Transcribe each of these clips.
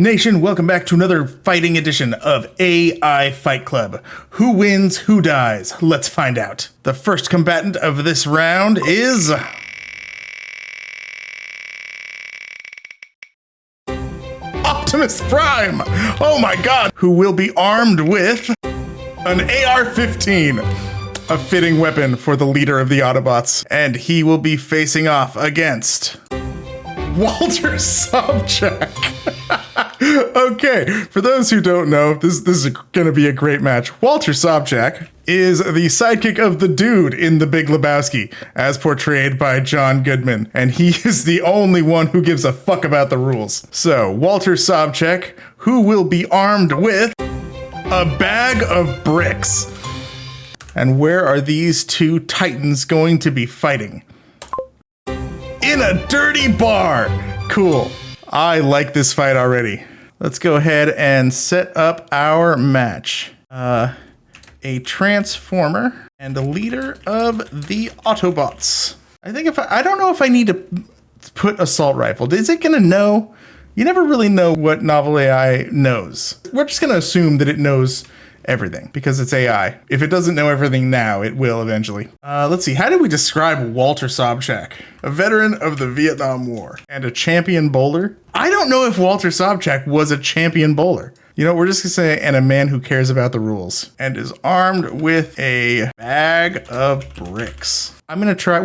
Nation, welcome back to another fighting edition of AI Fight Club. Who wins, who dies? Let's find out. The first combatant of this round is... Optimus Prime! Oh my god! Who will be armed with an AR-15, a fitting weapon for the leader of the Autobots. And he will be facing off against... Walter Sobchak. Okay, for those who don't know, this is going to be a great match. Walter Sobchak is the sidekick of the dude in The Big Lebowski, as portrayed by John Goodman, and he is the only one who gives a fuck about the rules. So, Walter Sobchak, who will be armed with a bag of bricks. And where are these two titans going to be fighting? In a dirty bar! Cool. I like this fight already. Let's go ahead and set up our match. A transformer and a leader of the Autobots. I don't know if I need to put assault rifle. Is it gonna know? You never really know what NovelAI knows. We're just gonna assume that it knows everything because it's AI. If it doesn't know everything now, it will eventually. Let's see. How do we describe Walter Sobchak? A veteran of the Vietnam War and a champion bowler. I don't know if Walter Sobchak was a champion bowler. You know, we're just gonna say, and a man who cares about the rules and is armed with a bag of bricks. We're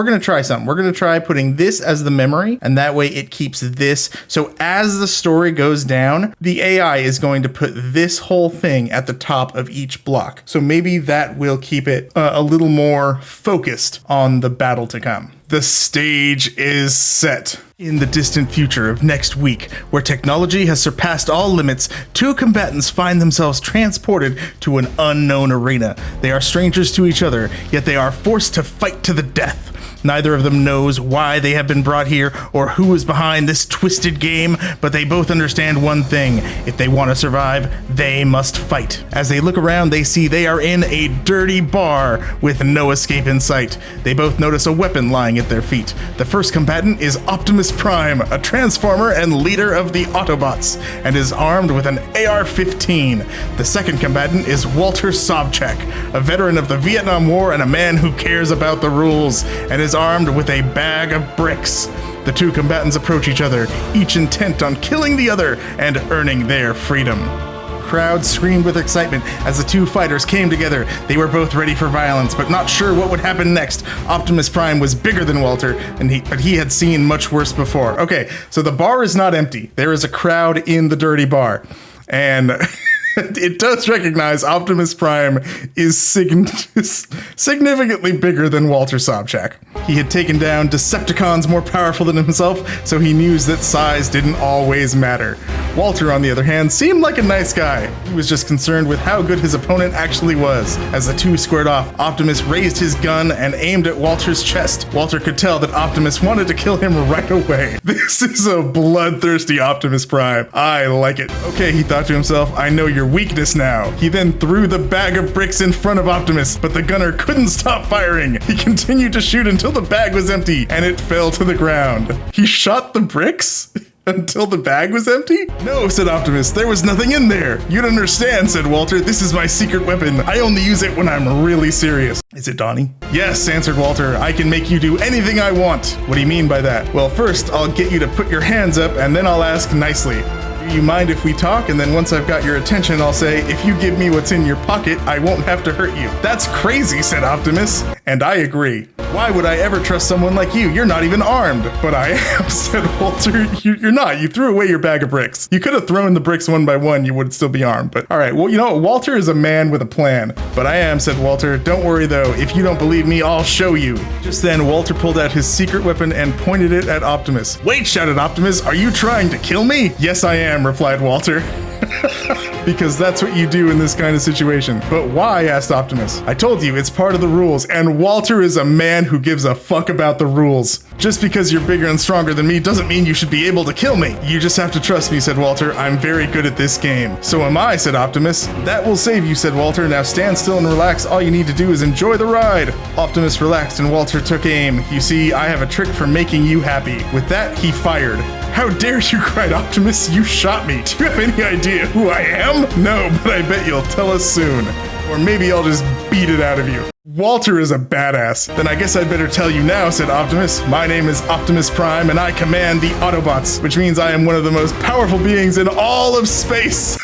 gonna try something. We're gonna try putting this as the memory, and that way it keeps this. So as the story goes down, the AI is going to put this whole thing at the top of each block. So maybe that will keep it a little more focused on the battle to come. The stage is set. In the distant future of next week, where technology has surpassed all limits, two combatants find themselves transported to an unknown arena. They are strangers to each other, yet they are forced to fight to the death. Neither of them knows why they have been brought here or who is behind this twisted game, but they both understand one thing. If they want to survive, they must fight. As they look around, they see they are in a dirty bar with no escape in sight. They both notice a weapon lying at their feet. The first combatant is Optimus Prime, a transformer and leader of the Autobots, and is armed with an AR-15. The second combatant is Walter Sobchak, a veteran of the Vietnam War and a man who cares about the rules, and is armed with a bag of bricks. The two combatants approach each other, each intent on killing the other and earning their freedom. Crowd screamed with excitement as the two fighters came together. They were both ready for violence, but not sure what would happen next. Optimus Prime was bigger than Walter, but he had seen much worse before. Okay, so the bar is not empty. There is a crowd in the dirty bar, and it does recognize Optimus Prime is significantly bigger than Walter Sobchak. He had taken down Decepticons more powerful than himself, so he knew that size didn't always matter. Walter, on the other hand, seemed like a nice guy. He was just concerned with how good his opponent actually was. As the two squared off, Optimus raised his gun and aimed at Walter's chest. Walter could tell that Optimus wanted to kill him right away. This is a bloodthirsty Optimus Prime. I like it. Okay, he thought to himself, I know your weakness now. He then threw the bag of bricks in front of Optimus, but the gunner couldn't stop firing. He continued to shoot until the bag was empty, and it fell to the ground. He shot the bricks? Until the bag was empty? No, said Optimus, there was nothing in there. You'd understand, said Walter. This is my secret weapon. I only use it when I'm really serious. Is it Donnie? Yes, answered Walter. I can make you do anything I want. What do you mean by that? Well, first, I'll get you to put your hands up, and then I'll ask nicely. Do you mind if we talk? And then once I've got your attention, I'll say, if you give me what's in your pocket, I won't have to hurt you. That's crazy, said Optimus. And I agree. Why would I ever trust someone like you? You're not even armed. But I am, said Walter. You're not. You threw away your bag of bricks. You could have thrown the bricks one by one. You would still be armed. But all right, well, you know what? Walter is a man with a plan. But I am, said Walter. Don't worry, though. If you don't believe me, I'll show you. Just then, Walter pulled out his secret weapon and pointed it at Optimus. Wait, shouted Optimus. Are you trying to kill me? Yes, I am, replied Walter. Because that's what you do in this kind of situation. But why? Asked Optimus. I told you, it's part of the rules, and Walter is a man who gives a fuck about the rules. Just because you're bigger and stronger than me doesn't mean you should be able to kill me. You just have to trust me, said Walter. I'm very good at this game. So am I, said Optimus. That will save you, said Walter. Now stand still and relax. All you need to do is enjoy the ride. Optimus relaxed and Walter took aim. You see, I have a trick for making you happy. With that, he fired. How dare you, cried Optimus. You shot me. Do you have any idea who I am? No, but I bet you'll tell us soon. Or maybe I'll just beat it out of you. Walter is a badass. Then I guess I'd better tell you now, said Optimus. My name is Optimus Prime, and I command the Autobots, which means I am one of the most powerful beings in all of space.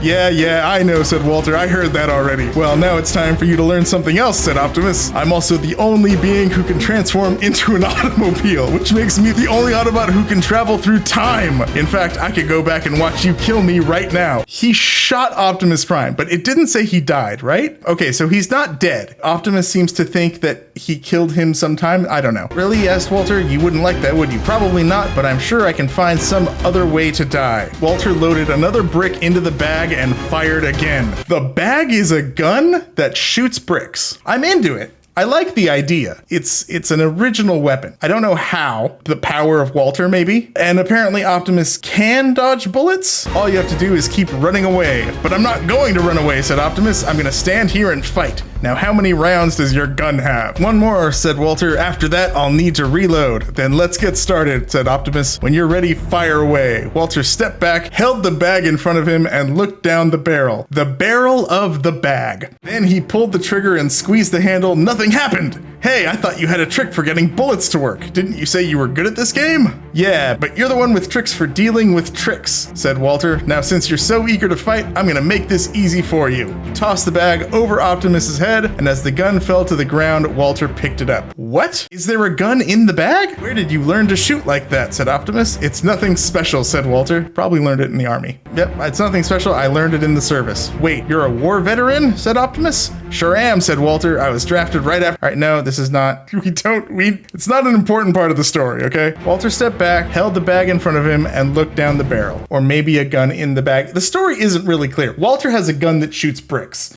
Yeah, I know, said Walter. I heard that already. Well, now it's time for you to learn something else, said Optimus. I'm also the only being who can transform into an automobile, which makes me the only Autobot who can travel through time. In fact, I could go back and watch you kill me right now. He shot Optimus Prime, but it didn't say he died, right? Okay, so he's not dead. Optimus seems to think that he killed him sometime. I don't know. Really? Asked Walter. You wouldn't like that, would you? Probably not, but I'm sure I can find some other way to die. Walter loaded another brick into the bag and fired again. The bag is a gun that shoots bricks. I'm into it. I like the idea. It's an original weapon. I don't know how. The power of Walter, maybe. And apparently Optimus can dodge bullets. All you have to do is keep running away. But I'm not going to run away, said Optimus. I'm going to stand here and fight. Now, how many rounds does your gun have? One more, said Walter. After that, I'll need to reload. Then let's get started, said Optimus. When you're ready, fire away. Walter stepped back, held the bag in front of him, and looked down the barrel. The barrel of the bag. Then he pulled the trigger and squeezed the handle. Nothing happened. Hey, I thought you had a trick for getting bullets to work. Didn't you say you were good at this game? Yeah, but you're the one with tricks for dealing with tricks, said Walter. Now, since you're so eager to fight, I'm gonna make this easy for you. He tossed the bag over Optimus's head, and as the gun fell to the ground, Walter picked it up. What? Is there a gun in the bag? Where did you learn to shoot like that, said Optimus. It's nothing special, said Walter. Probably learned it in the army. Yep, it's nothing special. I learned it in the service. Wait, you're a war veteran, said Optimus. Sure am, said Walter. I was drafted right after. All right, no, this is not. It's not an important part of the story, okay? Walter stepped back, held the bag in front of him, and looked down the barrel. Or maybe a gun in the bag. The story isn't really clear. Walter has a gun that shoots bricks.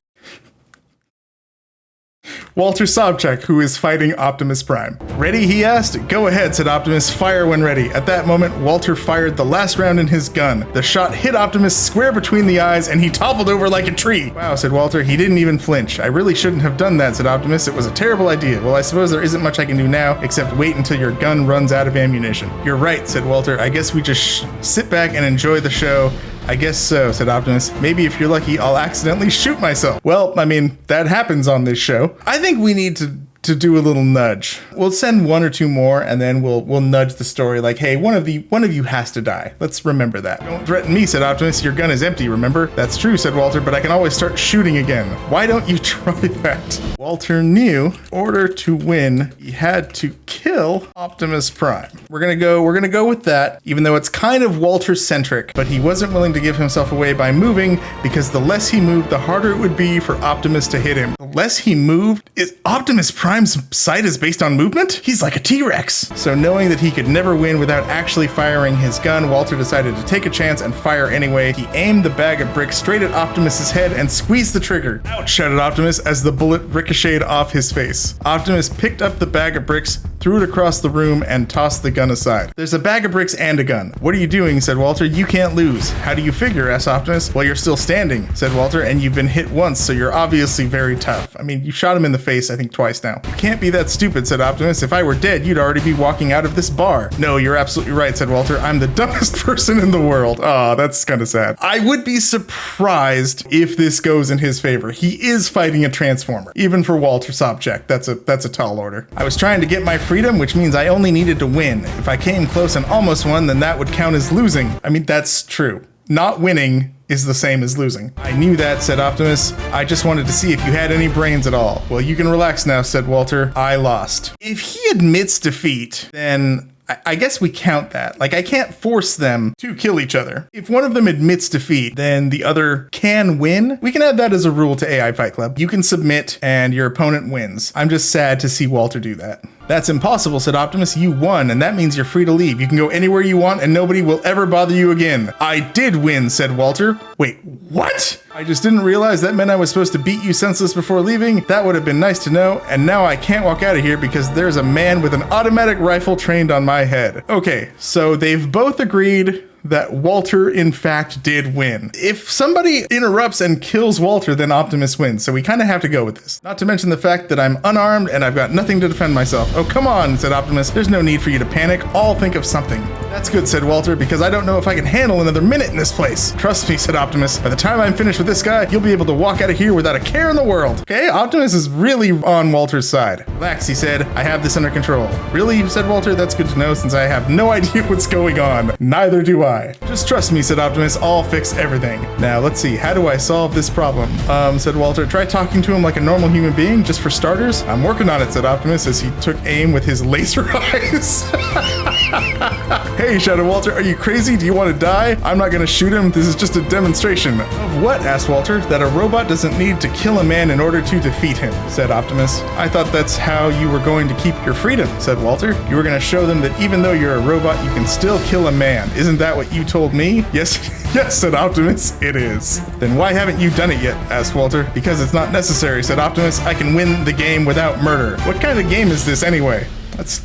Walter Sobchak, who is fighting Optimus Prime. Ready, he asked. Go ahead, said Optimus. Fire when ready. At that moment, Walter fired the last round in his gun. The shot hit Optimus square between the eyes, and he toppled over like a tree. Wow, said Walter. He didn't even flinch. I really shouldn't have done that, said Optimus. It was a terrible idea. Well, I suppose there isn't much I can do now, except wait until your gun runs out of ammunition. You're right, said Walter. I guess we just sit back and enjoy the show. I guess so, said Optimus. Maybe if you're lucky, I'll accidentally shoot myself. Well, I mean, that happens on this show. I think we need to do a little nudge. We'll send one or two more, and then we'll nudge the story like, hey, one of you has to die. Let's remember that. Don't threaten me, said Optimus. Your gun is empty, remember? That's true, said Walter, but I can always start shooting again. Why don't you try that? Walter knew in order to win, he had to kill Optimus Prime. We're gonna go with that, even though it's kind of Walter-centric, but he wasn't willing to give himself away by moving, because the less he moved, the harder it would be for Optimus to hit him. The less he moved, is Optimus Prime's sight is based on movement? He's like a T-Rex. So knowing that he could never win without actually firing his gun, Walter decided to take a chance and fire anyway. He aimed the bag of bricks straight at Optimus's head and squeezed the trigger. Ouch, shouted Optimus as the bullet ricocheted off his face. Optimus picked up the bag of bricks, threw it across the room, and tossed the gun aside. There's a bag of bricks and a gun. What are you doing, said Walter. You can't lose. How do you figure, asked Optimus. Well, you're still standing, said Walter, and you've been hit once, so you're obviously very tough. I mean, you shot him in the face, I think, twice now. You can't be that stupid, said Optimus. If I were dead, you'd already be walking out of this bar. No, you're absolutely right, said Walter. I'm the dumbest person in the world. Oh, that's kind of sad. I would be surprised if this goes in his favor. He is fighting a Transformer. Even for Walter Sobchak, that's a tall order. I was trying to get my freedom, which means I only needed to win. If I came close and almost won, then that would count as losing. I mean, that's true. Not winning is the same as losing. I knew that, said Optimus. I just wanted to see if you had any brains at all. Well, you can relax now, said Walter. I lost. If he admits defeat, then I guess we count that. Like, I can't force them to kill each other. If one of them admits defeat, then the other can win. We can add that as a rule to AI Fight Club. You can submit and your opponent wins. I'm just sad to see Walter do that. That's impossible, said Optimus. You won, and that means you're free to leave. You can go anywhere you want, and nobody will ever bother you again. I did win, said Walter. Wait, what? I just didn't realize that meant I was supposed to beat you senseless before leaving. That would have been nice to know, and now I can't walk out of here because there's a man with an automatic rifle trained on my head. Okay, so they've both agreed that Walter, in fact, did win. If somebody interrupts and kills Walter, then Optimus wins. So we kind of have to go with this. Not to mention the fact that I'm unarmed and I've got nothing to defend myself. Oh, come on, said Optimus. There's no need for you to panic. I'll think of something. That's good, said Walter, because I don't know if I can handle another minute in this place. Trust me, said Optimus. By the time I'm finished with this guy, you'll be able to walk out of here without a care in the world. Okay, Optimus is really on Walter's side. Relax, he said. I have this under control. Really, said Walter. That's good to know since I have no idea what's going on. Neither do I. Just trust me, said Optimus. I'll fix everything. Now, let's see. How do I solve this problem? Said Walter. Try talking to him like a normal human being, just for starters. I'm working on it, said Optimus as he took aim with his laser eyes. Hey, shouted Walter. Are you crazy? Do you want to die? I'm not going to shoot him. This is just a demonstration. Of what? Asked Walter. That a robot doesn't need to kill a man in order to defeat him, said Optimus. I thought that's how you were going to keep your freedom, said Walter. You were going to show them that even though you're a robot, you can still kill a man. Isn't that what you told me? Yes, yes, said Optimus. It is. Then why haven't you done it yet? Asked Walter. Because it's not necessary, said Optimus. I can win the game without murder. What kind of game is this anyway? It's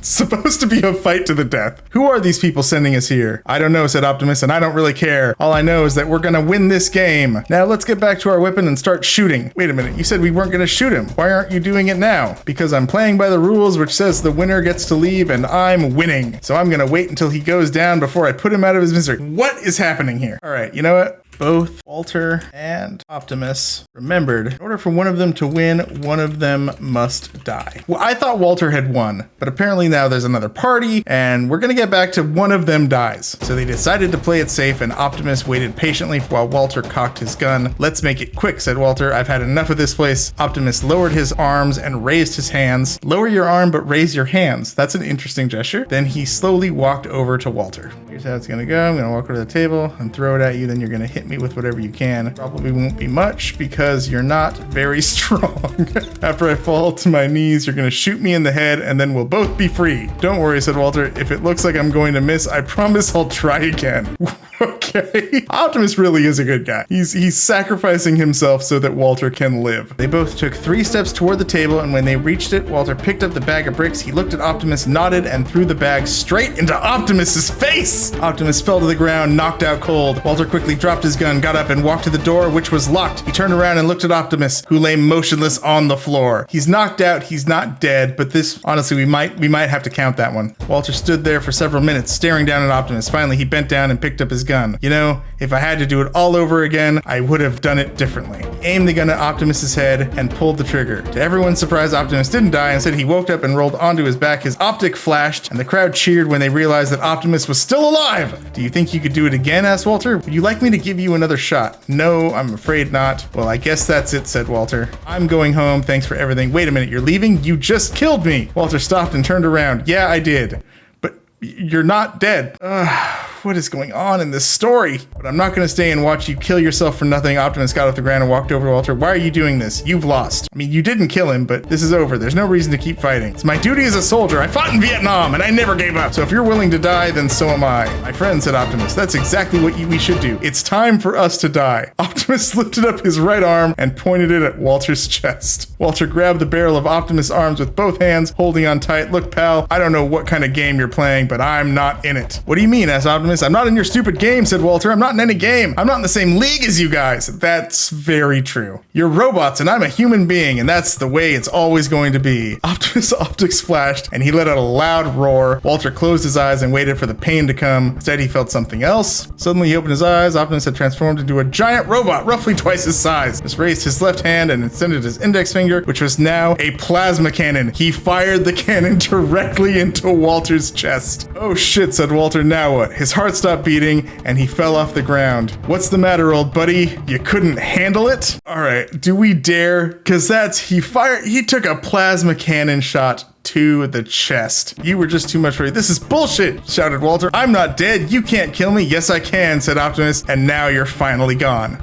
supposed to be a fight to the death. Who are these people sending us here? I don't know, said Optimus, and I don't really care. All I know is that we're gonna win this game. Now let's get back to our weapon and start shooting. Wait a minute, you said we weren't gonna shoot him. Why aren't you doing it now? Because I'm playing by the rules, which says the winner gets to leave, and I'm winning. So I'm gonna wait until he goes down before I put him out of his misery. What is happening here? All right, you know what? Both Walter and Optimus remembered in order for one of them to win, one of them must die. Well, I thought Walter had won, but apparently now there's another party and we're gonna get back to one of them dies. So they decided to play it safe and Optimus waited patiently while Walter cocked his gun. Let's make it quick, said Walter. I've had enough of this place. Optimus lowered his arms and raised his hands. Lower your arm, but raise your hands. That's an interesting gesture. Then he slowly walked over to Walter. Here's how it's gonna go. I'm gonna walk over to the table and throw it at you. Then you're gonna hit me with whatever you can. Probably won't be much because you're not very strong. After I fall to my knees, you're gonna shoot me in the head and then we'll both be free. Don't worry, said Walter. If it looks like I'm going to miss, I promise I'll try again. Okay. Optimus really is a good guy. He's sacrificing himself so that Walter can live. They both took 3 steps toward the table, and when they reached it, Walter picked up the bag of bricks. He looked at Optimus, nodded, and threw the bag straight into Optimus's face. Optimus fell to the ground, knocked out cold. Walter quickly dropped his gun, got up, and walked to the door, which was locked. He turned around and looked at Optimus, who lay motionless on the floor. He's knocked out. He's not dead, but this, honestly, we might have to count that one. Walter stood there for several minutes, staring down at Optimus. Finally, he bent down and picked up his gun. You know, if I had to do it all over again, I would have done it differently. He aimed the gun at Optimus's head and pulled the trigger. To everyone's surprise, Optimus didn't die. Instead, he woke up and rolled onto his back. His optic flashed, and the crowd cheered when they realized that Optimus was still alive. Do you think you could do it again? Asked Walter. Would you like me to give you another shot? No, I'm afraid not. Well, I guess that's it, said Walter. I'm going home. Thanks for everything. Wait a minute, you're leaving? You just killed me. Walter stopped and turned around. Yeah, I did. But you're not dead. What is going on in this story? But I'm not going to stay and watch you kill yourself for nothing. Optimus got off the ground and walked over to Walter. Why are you doing this? You've lost. I mean, you didn't kill him, but this is over. There's no reason to keep fighting. It's my duty as a soldier. I fought in Vietnam and I never gave up. So if you're willing to die, then so am I. My friend, said Optimus. That's exactly what we should do. It's time for us to die. Optimus lifted up his right arm and pointed it at Walter's chest. Walter grabbed the barrel of Optimus' arms with both hands, holding on tight. Look, pal, I don't know what kind of game you're playing, but I'm not in it. What do you mean? Asked Optimus. I'm not in your stupid game, said Walter. I'm not in any game. I'm not in the same league as you guys. That's very true. You're robots and I'm a human being, and that's the way it's always going to be. Optimus' optics flashed and he let out a loud roar. Walter closed his eyes and waited for the pain to come. Instead, he felt something else. Suddenly, he opened his eyes. Optimus had transformed into a giant robot, roughly twice his size. He raised his left hand and extended his index finger, which was now a plasma cannon. He fired the cannon directly into Walter's chest. Oh shit, said Walter. Now what? His heart stopped beating and he fell off the ground. What's the matter, old buddy? You couldn't handle it? All right, do we dare? Cause he took a plasma cannon shot to the chest. You were just too much for you. This is bullshit, shouted Walter. I'm not dead. You can't kill me. Yes, I can, said Optimus. And now you're finally gone.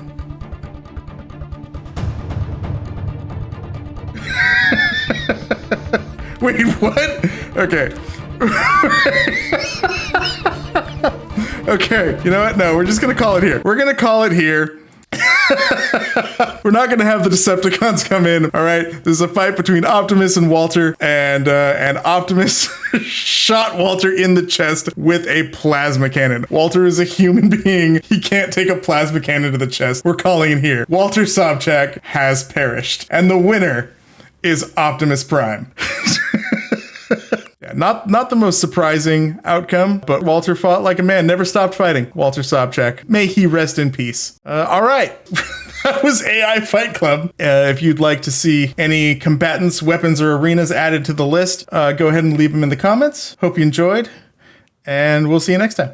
Wait, what? Okay. Okay, you know what? No, we're just gonna call it here. We're gonna call it here. We're not gonna have the Decepticons come in, all right? This is a fight between Optimus and Walter, and Optimus shot Walter in the chest with a plasma cannon. Walter is a human being. He can't take a plasma cannon to the chest. We're calling it here. Walter Sobchak has perished. And the winner is Optimus Prime. Yeah, not the most surprising outcome, but Walter fought like a man, never stopped fighting. Walter Sobchak. May he rest in peace. All right. That was AI Fight Club. If you'd like to see any combatants, weapons, or arenas added to the list, go ahead and leave them in the comments. Hope you enjoyed, and we'll see you next time.